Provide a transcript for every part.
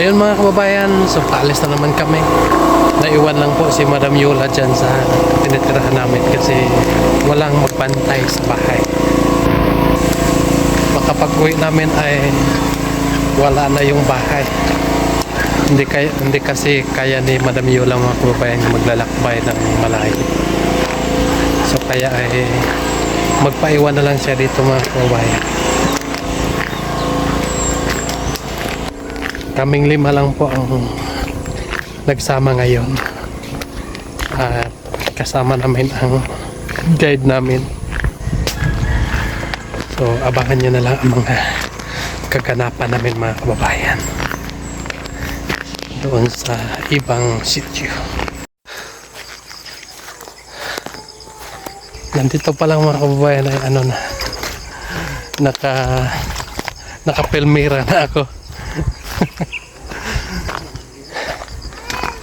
ayun mga kababayan, so paalis na naman kami. Naiwan lang po si Madam Yola dyan sa tinitirahan namin kasi walang magbantay sa bahay. Baka pag-uwi namin ay wala na yung bahay. Hindi kasi kaya ni Madam Yola mga kababayan maglalakbay ng malayo. So kaya ay magpaiwan na lang siya dito mga kababayan. Kaming 5 lang po ang nagsama ngayon. At kasama namin ang guide namin. So abangan nyo na lang ang mga kaganapan namin mga kababayan doon sa ibang sitio. Nandito pa lang mga kababayan ay ano na naka-filmira na ako.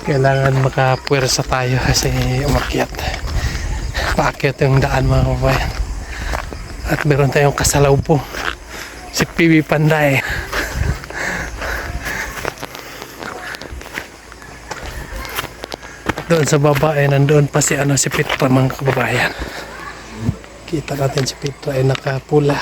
Kailangan makapuwersa tayo kasi umakyat. Paakyat yung daan mga kababayan. At meron tayong kasalaw po, si PB Panday. Doon sa baba ay nandoon pa si Petra mga kababayan. Kita natin si Petra ay nakapula.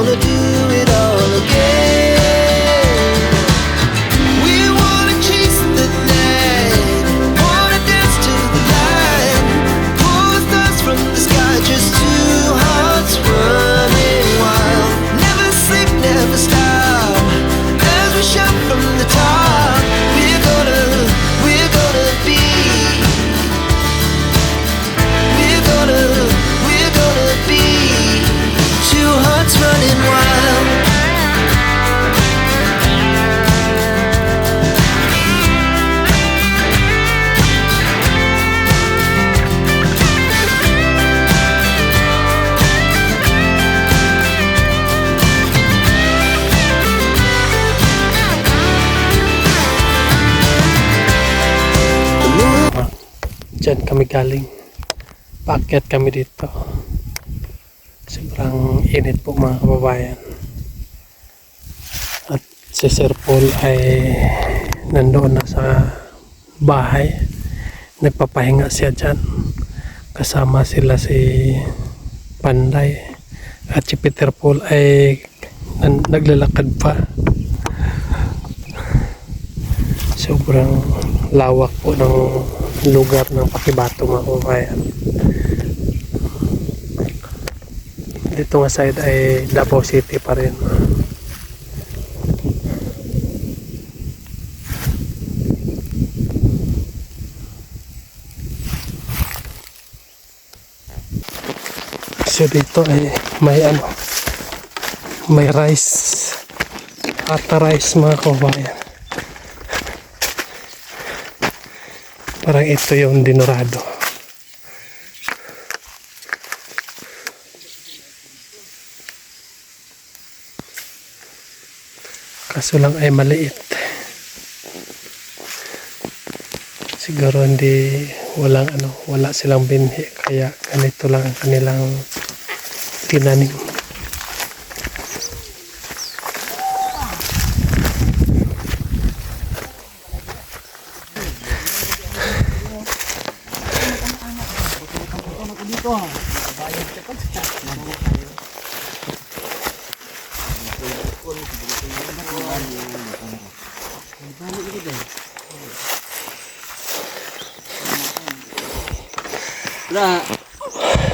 wanna do it all again. We wanna chase the night, wanna dance to the light, pull the stars from the sky, just two hearts running wild. Never sleep, never stop, as we shout from the top. We're gonna be. We're gonna be two hearts running wild. Diyan kami galing. Paakyat kami dito. Sobrang init po mga kababayan. At si Sir Paul ay nandoon na sa bahay. Nagpapahinga siya dyan. Kasama sila si Panday. At si Peter Paul ay naglalakad pa. Sobrang lawak po ng lugar ng Pakibato mga kababayan. Dito nga side ay Davao City pa rin. So dito ay may rice, ata rice mga kababayan. Parang ito yung dinurado. Kaso lang ay maliit. Siguro wala silang binhi, kaya ganito lang ang kanilang tinanim.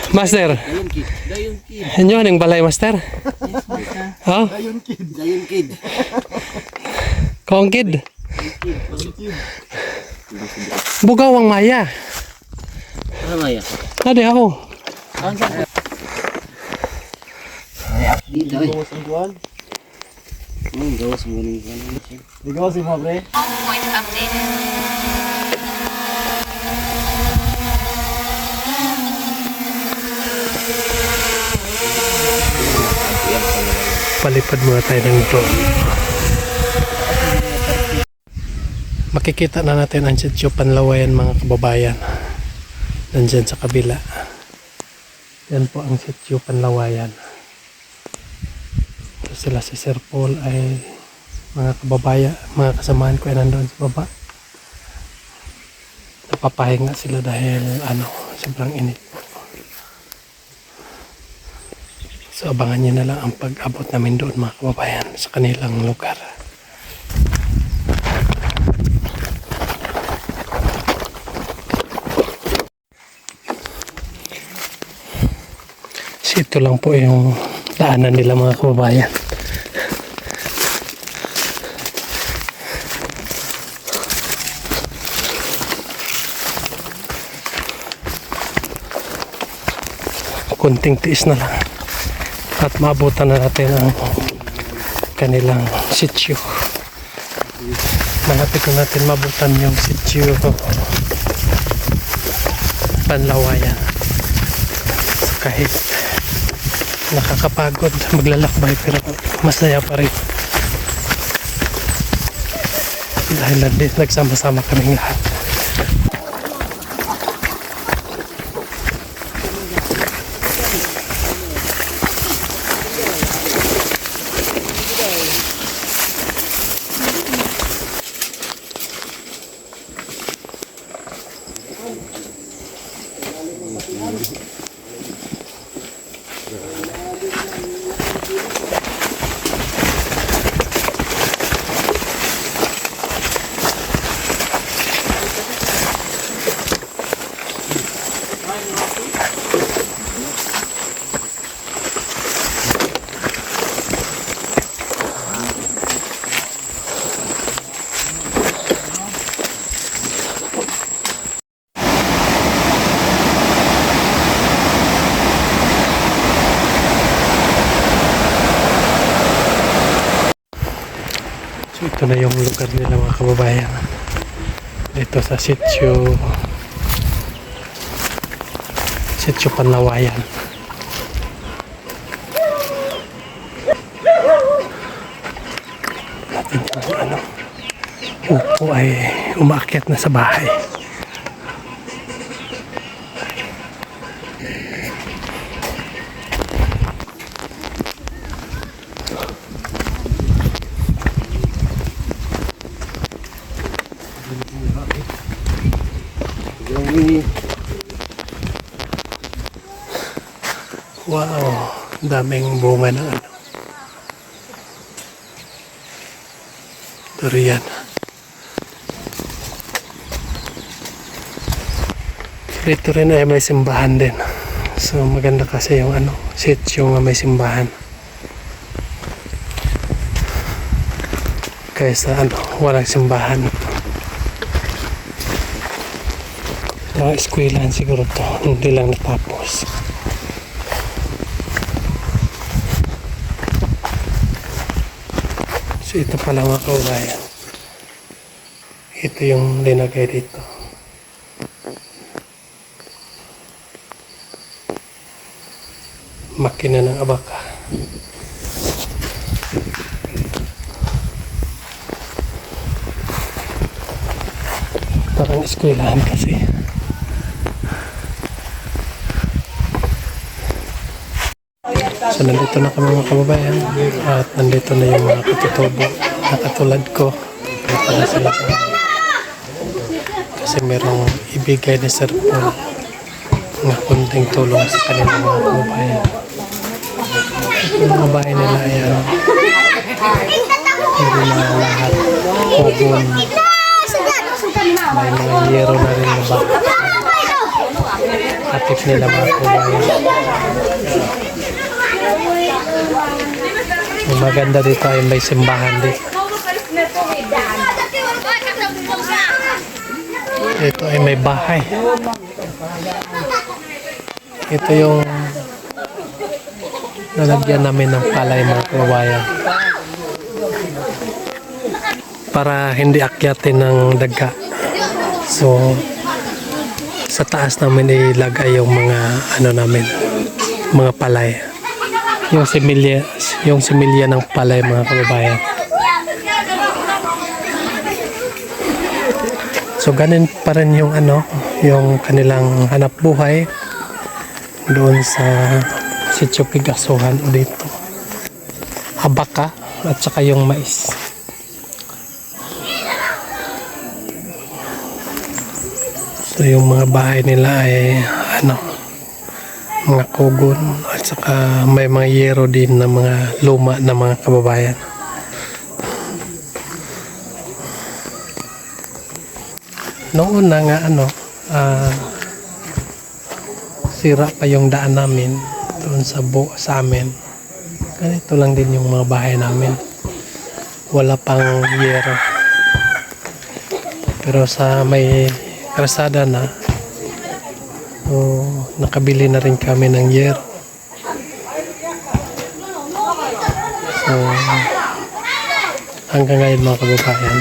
Master, inyo anong balay master? Ha? Dayon kid. Kong kid? Bugawang maya. Ano maya? Adi ako. Dito eh. Gawas ang duwan. Gawas mo rin. Gawas mo pre. Point updated. Palipad muna tayo ng drone. Makikita na natin ang sitio Panlawayan mga kababayan. Nandyan sa kabila. Yan po ang sitio Panlawayan. Sila si Sir Paul ay mga kababayan, mga kasamahan ko ay nandoon sa baba. Napapahinga sila dahil sobrang init. So abangan nyo na lang ang pag-abot namin doon mga kababayan sa kanilang lugar. So ito lang po yung daanan nila mga kababayan. Kunting tiis na lang at maabutan na natin ang kanilang sitio. Malapit na natin maabutan yung sitio Panlawayan. Kahit nakakapagod maglalakbay pero masaya pa rin dahil nagsama-sama kaming lahat. So ito na yung lugar nila mga kababayan. Dito sa Sitio Panlawayan. Natin yung upo ay umaakyat na sa bahay. Yung Wow, daming bunga ng durian. Dito rin ay may simbahan din. So maganda kasi yung sitio nga may simbahan. Kaysa walang simbahan. Mga eskwelahan siguro to, hindi lang natapos. So ito pala mga kababayan. Ito yung linagay dito. Makina ng abaka. Parang eskwelahan kasi. So nandito na kami mga kababayan at nandito na yung mga katutubo na katulad ko. Dito na sila kasi merong ibigay ni Sir Paul na kunting tulong sa kanilang mga kababayan. Yung mga bahay nila ay hindi na lahat kugon. May mga yero na rin na ba atip nila mga kababayan. Ang maganda dito ay may simbahan din. Ito ay may bahay. Ito yung nalagyan namin ng palay mga kababayan. Para hindi akyatin ng daga. So sa taas namin ilagay yung mga namin, mga palay. Yung similya ng palay mga kababayan. So ganun pa rin yung yung kanilang hanap buhay doon sa Sitio Pigasuhan o dito. Abaka at saka yung mais. So yung mga bahay nila ay mga kugon at saka may mga yero din na mga luma na mga kababayan. Noon na nga sira pa yung daan namin doon sa amin. Ganito lang din yung mga bahay namin. Wala pang yero. Pero sa may kalsada na, so, nakabili na rin kami ng yero. So, hanggang ngayon mga kababayan,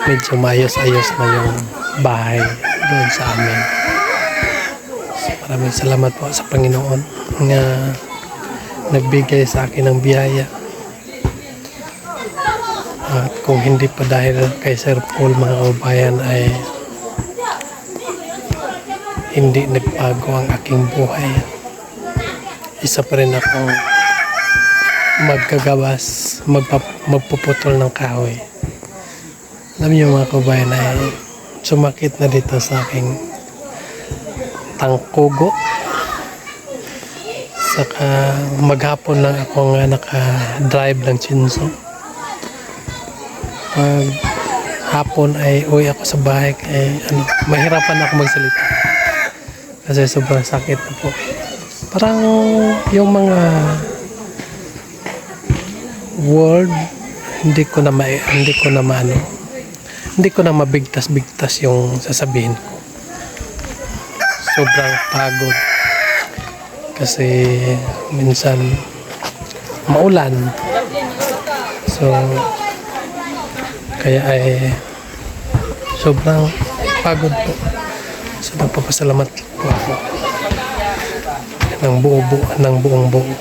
medyo maayos-ayos na yung bahay doon sa amin. So, maraming salamat po sa Panginoon na nagbigay sa akin ng biyaya. At kung hindi pa dahil kay Sir Paul mga kababayan ay hindi nagbago ang aking buhay. Isa pa rin akong magkagawas, magpuputol ng kahoy. Alam niyo mga kabayan ay sumakit na dito sa aking tangkugo. Saka maghapon lang ako nga naka-drive ng chinso. Pag hapon ay uwi ako sa bahay kay mahirapan ako magsalita. Kasi sobrang sakit na po. Parang yung mga word hindi ko na mabigtas-bigtas yung sasabihin ko. Sobrang pagod. Kasi minsan maulan. So Kaya ay sobrang pagod po. So nagpapasalamat po ako ng buong buo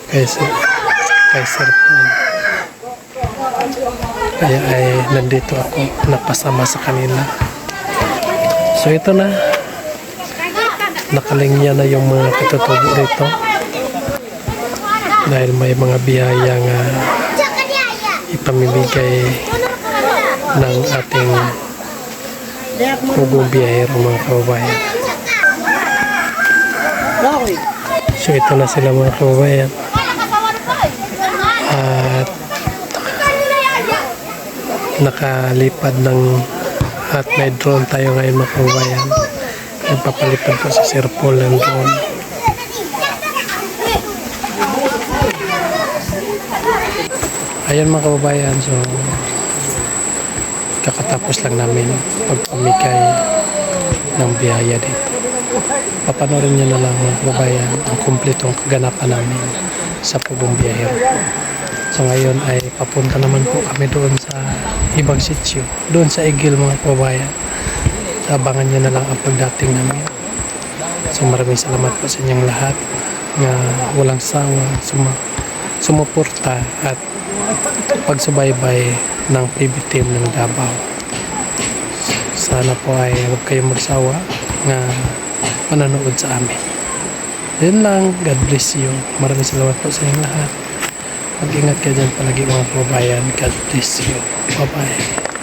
kay Sir Paul. Kaya ay nandito ako napasama sa kanila. So ito na, nakalinya na yung mga katutubo rito dahil may mga biyayang ipamimigay ng ating pugong biyahero mga kababayan. So ito na sila mga kababayan. At nakalipad at may drone tayo ngayon mga kababayan. Nagpapalipad po si Sir Paul ng drone. Ayan mga kababayan, so kakatapos lang namin pagpamigay ng biyaya dito. Papanoorin nyo na lang mga kababayan ang kumpletong kaganapan namin sa pugong biyahero. So ngayon ay papunta naman po kami doon sa ibang sitio, doon sa Igil mga kababayan. So abangan nyo na lang ang pagdating namin. So maraming salamat po sa inyong lahat na walang sawang sumuporta at pagsubaybay ng PB team ng Davao. Sana po ay huwag kayong magsawa na manonood sa amin. Yun lang. God bless you. Maraming salamat po sa inyong lahat. Mag-ingat kayo dyan palagi mga kababayan. God bless you. Bye-bye.